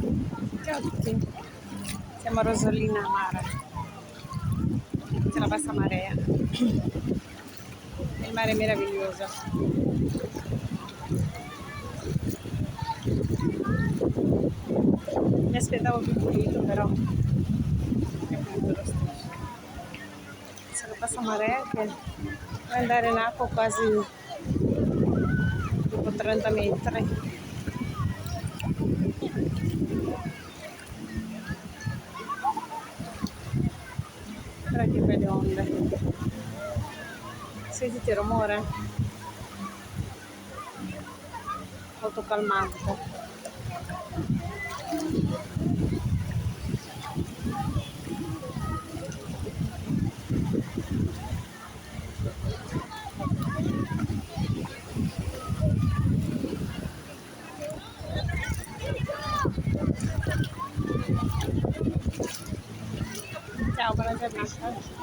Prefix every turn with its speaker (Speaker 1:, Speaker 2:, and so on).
Speaker 1: Ciao a tutti, siamo a Rosolina Mare, c'è la bassa marea, il mare è meraviglioso. Mi aspettavo più pulito però è pulito lo stesso. C'è la bassa marea che puoi andare in acqua quasi dopo 30 metri. Guarda che belle onde. Sentite il rumore? Molto calmante. Ciao, buona giornata.